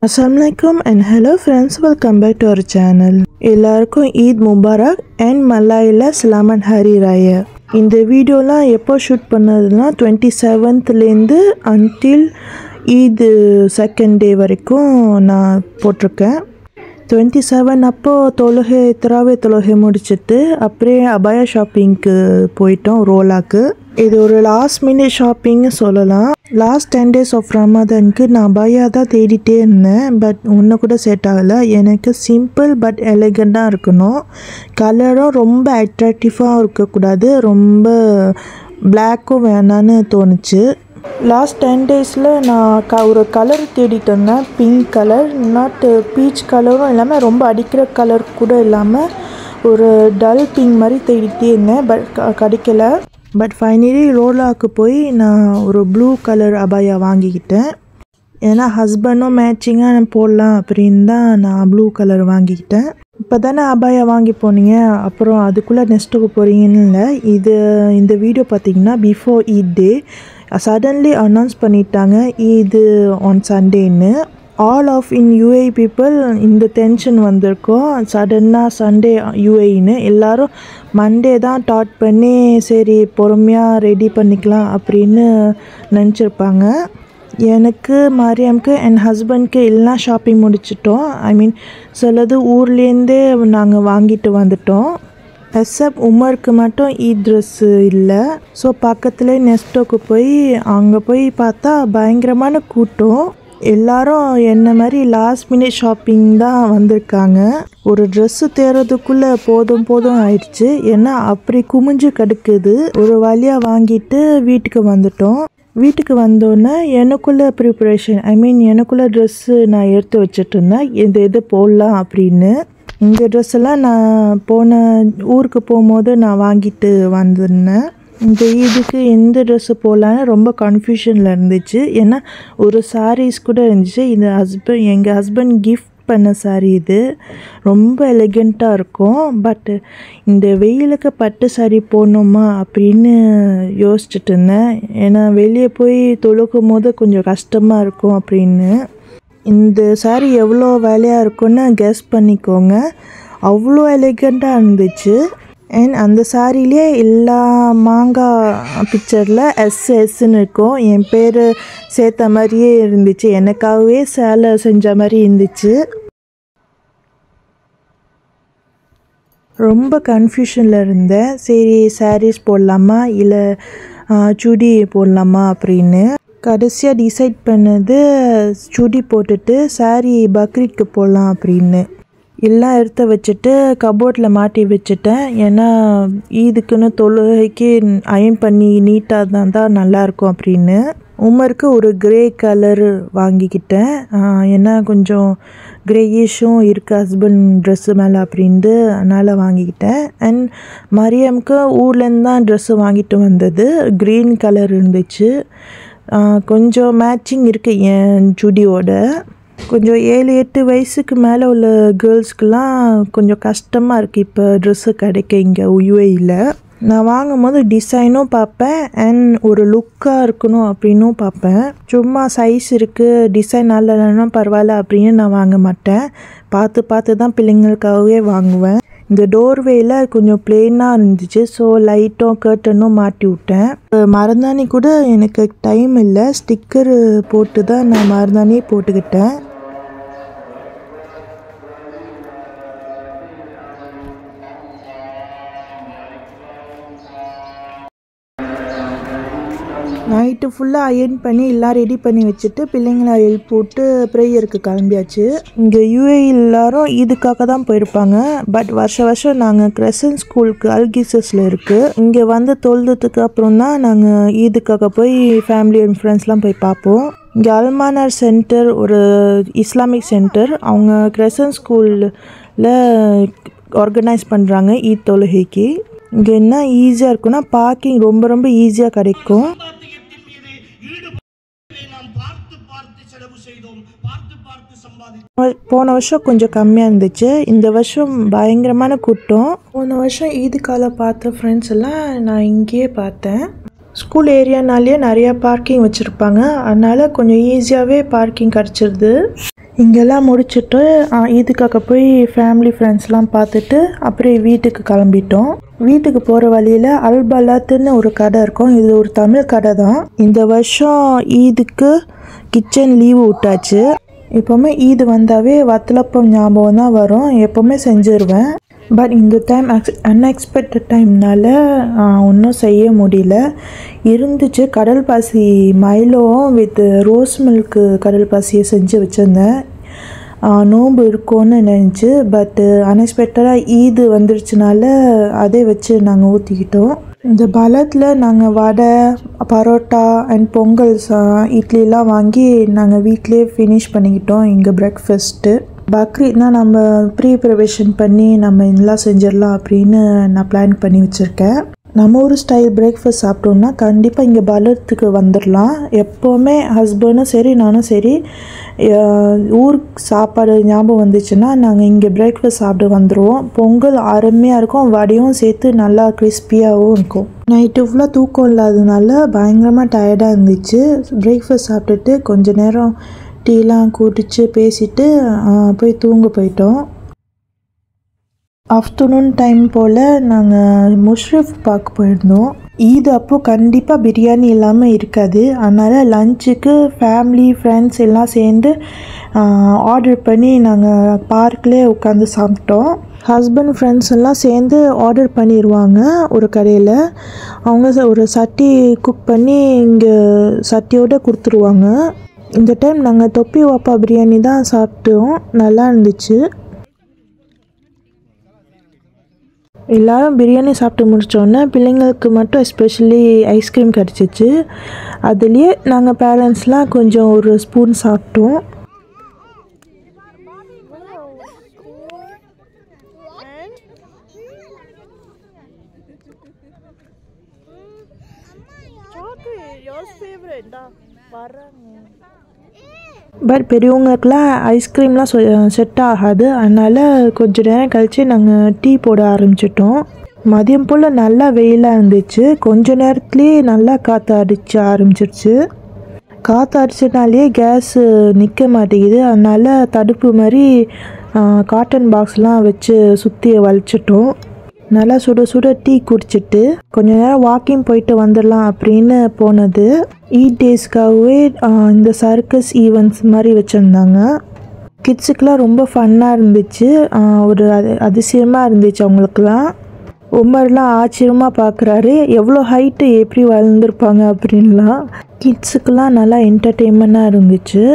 Assalamualaikum and hello friends, welcome back to our channel. எல்லாருக்கும் ஈத் முபாரக் and மலாயில சலாமன் ஹரி ராயா. இந்த வீடியோலாம் எப்போ ஷூட் பண்ணதுன்னா 27th until Eid second day வரைக்கும் நான் போட்டிருக்கேன். 27 அப்போ தராவே தொழுகை முடிச்சுட்டு அப்படியே அபாயா ஷாப்பிங்க்கு போயிட்டோம் ரோலாக்கு. இது ஒரு லாஸ்ட் மினிட் ஷாப்பிங்னு சொல்லலாம். லாஸ்ட் 10 days ஆஃப் ரமதானுக்கு நான் அபாயா தான் தேடிட்டே இருந்தேன். பட் ஒன்று கூட செட் ஆகலை. எனக்கு சிம்பிள் பட் எலிகண்டாக இருக்கணும். கலரும் ரொம்ப அட்ராக்டிவாக இருக்கக்கூடாது, ரொம்ப பிளாக்கும் வேணான்னு தோணுச்சு. லாஸ்ட் 10 daysல நான் ஒரு கலர் தேடிட்டு இருந்தேன். பிங்க் கலர், நாட் பீச் கலரும் இல்லாமல் ரொம்ப அடிக்கிற கலர் கூட இல்லாமல் ஒரு டல் பிங்க் மாதிரி தேடிட்டே இருந்தேன். பட் கிடைக்கல. பட் ஃபைனலி ரோலாவுக்கு போய் நான் ஒரு ப்ளூ கலர் அபாயா வாங்கிக்கிட்டேன். ஏன்னா ஹஸ்பண்டும் மேட்சிங்காக நான் போடலாம் அப்படின்னு தான் நான் ப்ளூ கலர் வாங்கிக்கிட்டேன். இப்போ தானே அபாயா வாங்கி போனீங்க, அப்புறம் அதுக்குள்ளே நெக்ஸ்ட்டுக்கு போகிறீங்கன்னு இல்லை. இந்த வீடியோ பார்த்திங்கன்னா before Eid day suddenly announce பண்ணிட்டாங்க ஈது ஆன் சண்டேன்னு. All of in UAE people இந்த டென்ஷன் வந்திருக்கோம். சடனாக சண்டே யூஏஇன்னு எல்லோரும் மண்டே தான் டாட் பண்ணி சரி பொறுமையாக ரெடி பண்ணிக்கலாம் அப்படின்னு நினச்சிருப்பாங்க. எனக்கு மரியாம்க்கு என் ஹஸ்பண்ட்க்கு எல்லாம் ஷாப்பிங் முடிச்சிட்டோம். சிலது ஊர்லேருந்தே நாங்கள் வாங்கிட்டு வந்துட்டோம். எக்ஸப்ட் உமருக்கு மட்டும் ட்ரெஸ்ஸு இல்லை. ஸோ பக்கத்துலேயே நெஸ்டோக்கு போய் அங்கே போய் பார்த்தா பயங்கரமான கூட்டம். எல்லாரும் என்ன மாதிரி லாஸ்ட் மினிட் ஷாப்பிங் தான் வந்திருக்காங்க. ஒரு ட்ரெஸ்ஸு தேர்றதுக்குள்ளே போதும் ஆயிடுச்சு. ஏன்னா அப்படி குமிஞ்சு கிடக்குது. ஒரு வழியாக வாங்கிட்டு வீட்டுக்கு வந்துட்டோம். வீட்டுக்கு வந்தோன்னே எனக்குள்ளே ப்ரிப்ரேஷன் எனக்குள்ளே ட்ரெஸ்ஸு நான் எடுத்து வச்சுட்டு இருந்தேன் எது போடலாம் அப்படின்னு. இந்த ட்ரெஸ்ஸெல்லாம் நான் ஊருக்கு போகும்போது நான் வாங்கிட்டு வந்திருந்தேன். இந்த இதுக்கு எந்த ட்ரெஸ்ஸு போடலான்னு ரொம்ப கன்ஃபியூஷனில் இருந்துச்சு. ஏன்னா ஒரு சாரீஸ் கூட இருந்துச்சு. எங்கள் ஹஸ்பண்ட் கிஃப்ட் பண்ண சாரீ இது ரொம்ப எலிகண்ட்டாக இருக்கும். பட் இந்த வெயிலுக்கு பட்டு சாரீ போடணுமா அப்படின்னு யோசிச்சுட்டு இருந்தேன். ஏன்னா வெளியே போய் தொழுக்கும் போது கொஞ்சம் கஷ்டமாக இருக்கும் அப்படின்னு. இந்த சாரீ எவ்வளோ வேலையாக இருக்குன்னு கெஸ் பண்ணிக்கோங்க. அவ்வளோ எலிகண்ட்டாக இருந்துச்சு. அண்ட் அந்த சாரிலே எல்லா மாங்காய் பிக்சரில் எஸ்ன்னு இருக்கும். என் பேர் சேர்த்த மாதிரியே இருந்துச்சு. எனக்காகவே சேலை செஞ்ச மாதிரி இருந்துச்சு. ரொம்ப கன்ஃபியூஷனில் இருந்தேன். சரி சாரீஸ் போடலாமா இல்லை சுடி போடலாமா அப்படின்னு. கடைசியாக டிசைட் பண்ணது சுடி போட்டுட்டு சாரீ பக்ரீட்க்கு போடலாம் அப்படின்னு. எல்லாம் எடுத்து வச்சுட்டு கபோர்டில் மாட்டி வச்சுட்டேன். ஏன்னா ஈதுக்குன்னு தொழுகைக்கு அயன் பண்ணி நீட்டாக தான் நல்லாயிருக்கும் அப்படின்னு. உமருக்கு ஒரு கிரே கலரு வாங்கிக்கிட்டேன். ஏன்னா கொஞ்சம் கிரேயிஷும் இருக்குது ஹஸ்பண்ட் ட்ரெஸ்ஸு மேலே அப்படின்ட்டு அதனால் வாங்கிக்கிட்டேன். அண்ட் மரியாம்க்கு ஊர்லேருந்து தான் ட்ரெஸ்ஸு வாங்கிட்டு வந்தது. க்ரீன் கலர் இருந்துச்சு. கொஞ்சம் மேட்சிங் இருக்குது என் சுடியோட. கொஞ்சம் 7-8 வயசுக்கு மேலே உள்ள கேர்ள்ஸ்க்கெலாம் கொஞ்சம் கஷ்டமாக இருக்குது இப்போ ட்ரெஸ்ஸு கிடைக்க இங்கே யூஏஇயில். நான் வாங்கும் போது டிசைனும் பார்ப்பேன் அண்ட் ஒரு லுக்காக இருக்கணும் அப்படின்னும் பார்ப்பேன். சும்மா சைஸ் இருக்குது டிசைன் நல்லா இல்லைன்னா பரவாயில்ல அப்படின்னு நான் வாங்க மாட்டேன். பார்த்து தான் பிள்ளைங்களுக்காகவே வாங்குவேன். இந்த டோர்வேயில் கொஞ்சம் பிளெயினாக இருந்துச்சு. ஸோ லைட்டும் கர்ட்டனும் மாட்டி விட்டேன். மருதாணி கூட எனக்கு டைம் இல்லை. ஸ்டிக்கர் போட்டு தான் நான் மருதாணியே போட்டுக்கிட்டேன். நைட்டு ஃபுல்லாக அயர்ன் பண்ணி எல்லாம் ரெடி பண்ணி வச்சுட்டு பிள்ளைங்களை எழுப்பி போட்டு ப்ரேயருக்கு கிளம்பியாச்சு. இங்கே யூஏஇ எல்லாரும் ஈதுக்காக தான் போயிருப்பாங்க. பட் வருஷம் நாங்கள் கிரசன் ஸ்கூலுக்கு அல்கிசஸில் இருக்குது. இங்கே வந்து தொழுதுக்கு அப்புறம் தான் நாங்கள் ஈதுக்காக போய் ஃபேமிலி அண்ட் ஃப்ரெண்ட்ஸ்லாம் போய் பார்ப்போம். இங்கே அல்மானார் சென்டர் ஒரு இஸ்லாமிக் சென்டர், அவங்க கிரசன்ட் ஸ்கூலில் ஆர்கனைஸ் பண்ணுறாங்க ஈத் தொழுகைக்கு. இங்கே என்ன ஈஸியாக இருக்குன்னா பார்க்கிங் ரொம்ப ரொம்ப ஈஸியாக கிடைக்கும். போன வருஷம் கொஞ்சம் கம்மியாக இருந்துச்சு, இந்த வருஷம் பயங்கரமான கூட்டம். போன வருஷம் ஈதுக்கால பார்த்த ஃப்ரெண்ட்ஸ் எல்லாம் நான் இங்கேயே பார்த்தேன். ஸ்கூல் ஏரியானாலேயே நிறையா பார்க்கிங் வச்சுருப்பாங்க, அதனால் கொஞ்சம் ஈஸியாகவே பார்க்கிங் கிடச்சிருது. இங்கெல்லாம் முடிச்சுட்டு ஈதுக்காக போய் ஃபேமிலி ஃப்ரெண்ட்ஸ்லாம் பார்த்துட்டு அப்புறம் வீட்டுக்கு கிளம்பிட்டோம். வீட்டுக்கு போகிற வழியில் அல்பலாத்துன்னு ஒரு கடை இருக்கும், இது ஒரு தமிழ் கடை தான். இந்த வருஷம் ஈதுக்கு கிச்சன் லீவு விட்டாச்சு. எப்போவுமே ஈது வந்தாவே வத்தலப்பம் ஞாபகம் தான் வரும், எப்போவுமே செஞ்சுருவேன். பட் இந்த டைம் அன்எக்ஸ்பெக்டட் டைம்னால ஒன்றும் செய்ய முடியல. இருந்துச்சு கடல் பாசி மைலோவும் வித் ரோஸ் மில்க்கு கடல் பாசியை செஞ்சு வச்சுருந்தேன், நோம்பு இருக்கும்னு நினச்சி. பட்டு அன்எக்ஸ்பெக்டடாக ஈது வந்துருச்சுனால அதே வச்சு நாங்கள் ஊற்றிக்கிட்டோம். இந்த பலத்தில் நாங்கள் வடை, பரோட்டா அண்ட் பொங்கல், இட்லிலாம் வாங்கி நாங்கள் வீட்டிலே ஃபினிஷ் பண்ணிக்கிட்டோம் இங்கே பிரேக்ஃபாஸ்ட்டு. பக்ரீத்னா நம்ம ப்ரிப்பரேஷன் பண்ணி நம்ம இதெல்லாம் செஞ்சிடலாம் அப்படின்னு நான் பிளான் பண்ணி வச்சுருக்கேன். நம்ம ஒரு ஸ்டைல் பிரேக்ஃபாஸ்ட் சாப்பிட்டோம்னா கண்டிப்பாக இங்கே பலத்துக்கு வந்துடலாம். எப்போவுமே ஹஸ்பண்டும் சரி நானும் சரி ஊருக்கு சாப்பாடு ஞாபகம் வந்துச்சுன்னா நாங்கள் இங்கே பிரேக்ஃபாஸ்ட் சாப்பிட்டு வந்துடுவோம். பொங்கல் அருமையாக இருக்கும், வடையும் சேர்த்து நல்லா கிறிஸ்பியாகவும் இருக்கும். நைட்டு ஃபுல்லாக தூக்கம் இல்லாததுனால பயங்கரமாக டயர்டாக இருந்துச்சு. பிரேக்ஃபாஸ்ட் சாப்பிட்டுட்டு கொஞ்சம் நேரம் டீலாம் குடிச்சு பேசிட்டு போய் தூங்க போயிட்டோம். ஆஃப்டர்நூன் டைம் போல் நாங்கள் முஷ்ரிஃப் பார்க்க போயிருந்தோம். ஈது அப்போது கண்டிப்பாக பிரியாணி இல்லாமல் இருக்காது, அதனால் லஞ்சுக்கு ஃபேமிலி ஃப்ரெண்ட்ஸ் எல்லாம் சேர்ந்து ஆர்டர் பண்ணி நாங்கள் பார்க்லேயே உட்காந்து சாப்பிட்டோம். ஹஸ்பண்ட் ஃப்ரெண்ட்ஸ் எல்லாம் சேர்ந்து ஆர்டர் பண்ணிடுவாங்க ஒரு கடையில். அவங்க ஒரு சட்டி குக் பண்ணி இங்கே சட்டியோடு கொடுத்துருவாங்க. இந்த டைம் நாங்கள் தொப்பி வாப்பா பிரியாணி தான் சாப்பிட்டோம், நல்லா இருந்துச்சு. எல்லோரும் பிரியாணி சாப்பிட்டு முடித்தோடனே பிள்ளைங்களுக்கு மட்டும் எஸ்பெஷலி ஐஸ்கிரீம் கிடச்சிச்சு. அதுலேயே நாங்கள் பேரண்ட்ஸ்லாம் கொஞ்சம் ஒரு ஸ்பூன் சாப்பிட்டோம். பட் பெரியவங்களுக்குலாம் ஐஸ்கிரீம்லாம் செட் ஆகாது, அதனால் கொஞ்சம் நேரம் கழித்து நாங்கள் டீ போட ஆரம்பிச்சிட்டோம். மதியம் போல் நல்லா வெயிலாக இருந்துச்சு, கொஞ்ச நேரத்துலேயே நல்லா காற்று அடிக்க ஆரம்பிச்சிருச்சு. காற்று அடிச்சனாலேயே கேஸு நிற்க மாட்டேங்குது, அதனால் தடுப்பு மாதிரி காட்டன் பாக்ஸ்லாம் வச்சு சுற்றி வலிச்சிட்டோம். நல்லா சுட சுட டீ குடிச்சிட்டு கொஞ்ச நேரம் வாக்கிங் போயிட்டு வந்துடலாம் அப்படின்னு போனது. ஈட் டேஸ்க்காகவே இந்த சர்க்கஸ் ஈவெண்ட்ஸ் மாதிரி வச்சுருந்தாங்க. கிட்ஸுக்கெலாம் ரொம்ப ஃபன்னாக இருந்துச்சு, ஒரு அதிசயமாக இருந்துச்சு அவங்களுக்குலாம். உமர்லாம் ஆச்சரியமாக பார்க்குறாரு, எவ்வளோ ஹைட்டு எப்படி வளர்ந்துருப்பாங்க அப்படின்லாம். கிட்ஸுக்கெலாம் நல்லா என்டர்டெயின்மெண்ட்டாக இருந்துச்சு.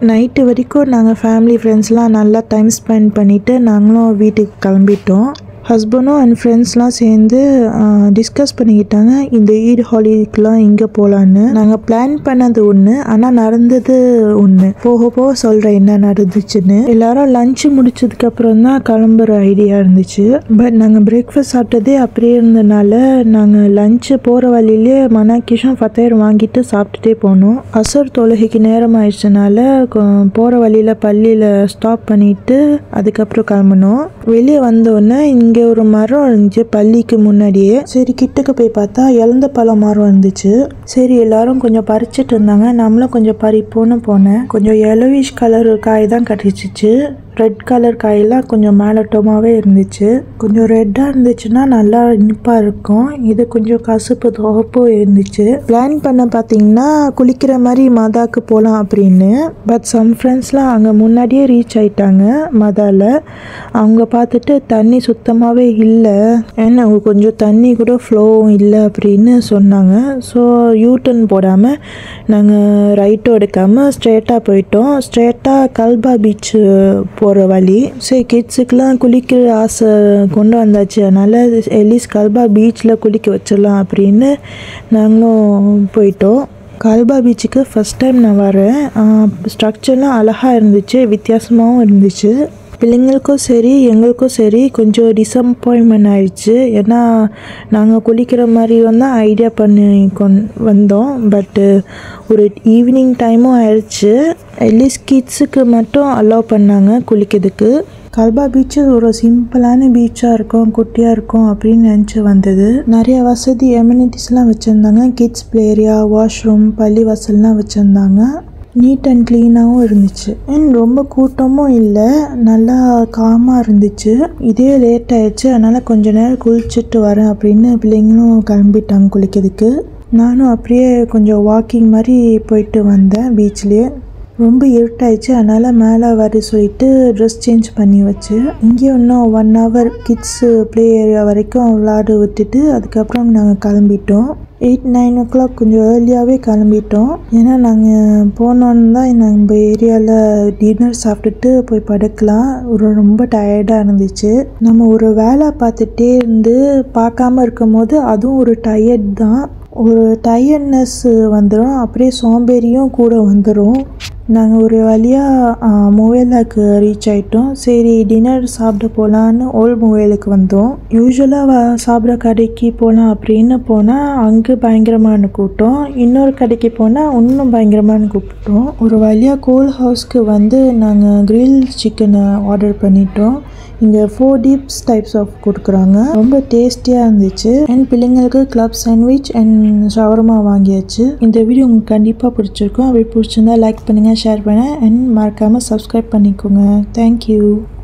நைட்டு வரைக்கும் நாங்கள் ஃபேமிலி ஃப்ரெண்ட்ஸ்லாம் நல்லா டைம் ஸ்பெண்ட் பண்ணிவிட்டு நாங்களும் வீட்டுக்கு கிளம்பிட்டோம். ஹஸ்பண்டும் அண்ட் ஃப்ரெண்ட்ஸ்லாம் சேர்ந்து டிஸ்கஸ் பண்ணிக்கிட்டாங்க இந்த ஈட் ஹாலிடேக்கெலாம் எங்கே போகலான்னு. நாங்கள் பிளான் பண்ணது ஒன்று, ஆனால் நடந்தது ஒன்று. போக போக சொல்கிறேன் என்ன நடந்துச்சுன்னு. எல்லாரும் லஞ்சு முடிச்சதுக்கப்புறம் தான் கிளம்புற ஐடியா இருந்துச்சு. பட் நாங்கள் பிரேக்ஃபாஸ்ட் சாப்பிட்டதே அப்படியே இருந்ததுனால நாங்கள் லஞ்சு போகிற வழியிலே மனாக்கிஷும் ஃபத்தேர் வாங்கிட்டு சாப்பிட்டுட்டே போனோம். அசர் தொழுகைக்கு நேரம் ஆயிடுச்சனால போகிற வழியில் பள்ளியில் ஸ்டாப் பண்ணிவிட்டு அதுக்கப்புறம் கிளம்பினோம். வெளியே வந்தோடனே இங்கே இங்கே ஒரு மரம் இருந்துச்சு பள்ளிக்கு முன்னாடியே. சரி கிட்டக்கு போய் பார்த்தா இழந்த பழம் மரம் இருந்துச்சு. சரி எல்லாரும் கொஞ்சம் பறிச்சுட்டு இருந்தாங்க, நம்மளும் கொஞ்சம் பறிப்போன்னு போனேன். கொஞ்சம் yellowish கலர் காய் தான் கிடச்சிச்சு. ரெட் கலர் காயெல்லாம் கொஞ்சம் மேலோட்டமாகவே இருந்துச்சு. கொஞ்சம் ரெட்டாக இருந்துச்சுன்னா நல்லா இனிப்பாக இருக்கும். இது கொஞ்சம் கசப்பு துவப்பும் இருந்துச்சு. பிளான் பண்ண பார்த்தீங்கன்னா குளிக்கிற மாதிரி மதாக்கு போகலாம் அப்படின்னு. பட் சம் ஃப்ரெண்ட்ஸ்லாம் அங்கே முன்னாடியே ரீச் ஆயிட்டாங்க மதாவில். அவங்க பார்த்துட்டு தண்ணி சுத்தமாகவே இல்லை, ஏன்னா கொஞ்சம் தண்ணி கூட ஃப்ளோவும் இல்லை அப்படின்னு சொன்னாங்க. ஸோ யூட்டன் போடாமல் நாங்கள் ரைட்டும் எடுக்காமல் ஸ்ட்ரெயிட்டாக போயிட்டோம். ஸ்ட்ரெயிட்டாக கல்பா பீச் போகிற வழி. சரி கிட்ஸுக்கெலாம் குளிக்கிற ஆசை கொண்டு வந்தாச்சு, அதனால் எட்லீஸ்ட் கல்பா பீச்சில் குளிக்க வச்சிடலாம் அப்படின்னு நாங்களும் போயிட்டோம். கல்பா பீச்சுக்கு ஃபஸ்ட் டைம் நான் வரேன். ஸ்ட்ரக்சர்லாம் அழகாக இருந்துச்சு, வித்தியாசமாகவும் இருந்துச்சு. பிள்ளைங்களுக்கும் சரி எங்களுக்கும் சரி கொஞ்சம் டிசப்பாயின்மெண்ட் ஆயிடுச்சு. ஏன்னா நாங்கள் குளிக்கிற மாதிரி வந்தால் ஐடியா பண்ணி வந்தோம். பட்டு ஒரு ஈவினிங் டைமும் ஆயிடுச்சு. அட்லீஸ்ட் கிட்ஸுக்கு மட்டும் அலோவ் பண்ணாங்க குளிக்கிறதுக்கு. கல்பா பீச்சு ஒரு சிம்பிளான பீச்சாக இருக்கும், குட்டியாக இருக்கும் அப்படின்னு நினச்சி வந்தது. நிறைய வசதி எம்யூனிட்டிஸ்லாம் வச்சுருந்தாங்க. கிட்ஸ் ப்ளே ஏரியா, வாஷ்ரூம், பள்ளிவாசல்லாம் வச்சுருந்தாங்க. நீட் அண்ட் க்ளீனாகவும் இருந்துச்சு. அண்ட் ரொம்ப கூட்டமும் இல்லை, நல்லா காமாக இருந்துச்சு. இதே லேட் ஆயிடுச்சு, அதனால் கொஞ்ச நேரம் குளிச்சுட்டு வரேன் அப்படின்னு பிள்ளைங்களும் கிளம்பிட்டாங்க குளிக்கிறதுக்கு. நானும் அப்படியே கொஞ்சம் வாக்கிங் மாதிரி போயிட்டு வந்தேன். பீச்லேயே ரொம்ப இருட்டாயிடுச்சு, அதனால் மேலே வர சொல்லிட்டு ட்ரெஸ் சேஞ்ச் பண்ணி வச்சு இங்கேயும் இன்னும் 1 hour கிட்ஸு ப்ளே ஏரியா வரைக்கும் விளையாட விட்டுட்டு அதுக்கப்புறம் நாங்கள் கிளம்பிட்டோம். 8-9 o'clock கொஞ்சம் ஏர்லியாகவே கிளம்பிட்டோம். ஏன்னா நாங்கள் போனோன்னு தான் நம்ம ஏரியாவில் டின்னர் சாப்பிட்டுட்டு போய் படுக்கலாம். ரொம்ப டயர்டாக இருந்துச்சு. நம்ம ஒரு வேலை பார்த்துட்டே இருந்து பார்க்காம இருக்கும் போது அதுவும் ஒரு டயர்ட் தான். ஒரு டயர்ட்னஸ் வந்துடும், அப்படியே சோம்பேறியும் கூட வந்துடும். நாங்கள் ஒரு வழியாக மொபைலுக்கு ரீச் ஆகிட்டோம். சரி டின்னர் சாப்பிட போகலான்னு ஓல்ட் மொபைலுக்கு வந்தோம். யூஸ்வலாக சாப்பிட்ற கடைக்கு போகலாம் அப்படின்னு போனால் அங்கே பயங்கரமான கூட்டம், இன்னொரு கடைக்கு போனால் இன்னும் பயங்கரமான கூட்டம். ஒரு வழியாக கோல் ஹவுஸ்க்கு வந்து நாங்கள் கிரில் சிக்கனை ஆர்டர் பண்ணிட்டோம். இங்கே 4 டிப்ஸ் டைப்ஸ் ஆஃப் கொடுக்குறாங்க, ரொம்ப டேஸ்டியாக இருந்துச்சு. அண்ட் பிள்ளைங்களுக்கு கிளப் சாண்ட்விச் அண்ட் ஷவர்மா வாங்கியாச்சு. இந்த வீடியோ உங்களுக்கு கண்டிப்பாக பிடிச்சிருக்கும். அப்படி பிடிச்சிருந்தா லைக் பண்ணுங்கள், ஷேர் பண்ணுங்கள் அண்ட் மறக்காமல் சப்ஸ்கிரைப் பண்ணிக்கோங்க. தேங்க்யூ.